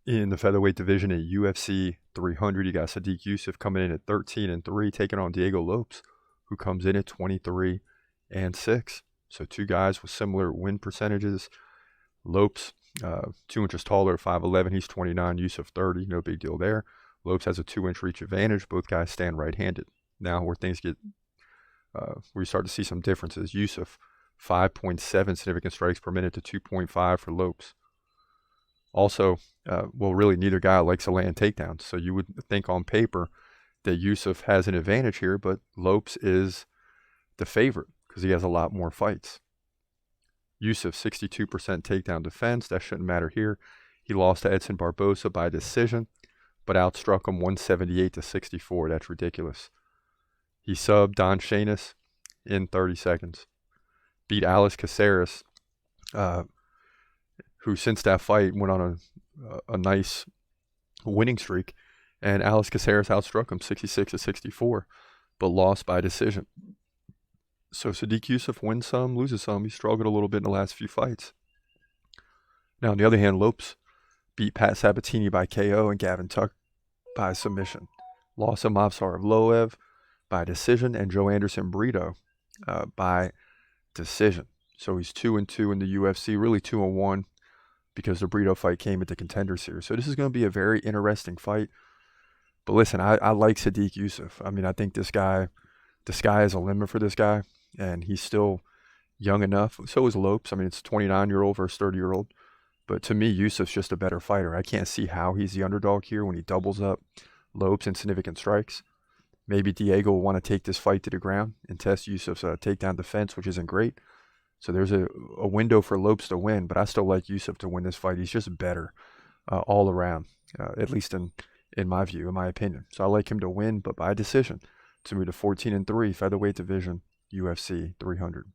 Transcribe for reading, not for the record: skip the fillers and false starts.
In the featherweight division at UFC 300, you got Sodiq Yusuff coming in at 13-3, taking on Diego Lopes, who comes in at 23-6. So two guys with similar win percentages. Lopes, 2 inches taller, 5'11". He's 29. Yusuff 30. No big deal there. Lopes has a 2-inch reach advantage. Both guys stand right-handed. Now where things get, where you start to see some differences. Yusuff, 5.7 significant strikes per minute to 2.5 for Lopes. Also, well, really neither guy likes to land takedowns. So you would think on paper that Yusuff has an advantage here, but Lopes is the favorite because he has a lot more fights. Yusuff, 62% takedown defense. That shouldn't matter here. He lost to Edson Barbosa by decision, but outstruck him 178-64. That's ridiculous. He subbed Don Shanis in 30 seconds. Beat Alex Caceres, who since that fight went on a nice winning streak, and Alex Caceres outstruck him 66-64, but lost by decision. So Sodiq Yusuff wins some, loses some. He struggled a little bit in the last few fights. Now, on the other hand, Lopes beat Pat Sabatini by KO and Gavin Tuck by submission. Lost to Movsar by decision and Joe Anderson Brito by decision. So he's 2-2 in the UFC, really 2-1 because the Brito fight came at the Contender Series. So this is going to be a very interesting fight. But listen, I like Sodiq Yusuff. I mean, I think the sky is a limit for this guy, and he's still young enough. So is Lopes. I mean, it's a 29-year-old versus 30-year-old. But to me, Yusuff's just a better fighter. I can't see how he's the underdog here when he doubles up Lopes in significant strikes. Maybe Diego will want to take this fight to the ground and test Yusuff's takedown defense, which isn't great. So there's a window for Lopes to win, but I still like Yusuff to win this fight. He's just better all around, at least in my view, in my opinion. So I like him to win, but by decision, to move to 14-3 featherweight division, UFC 300.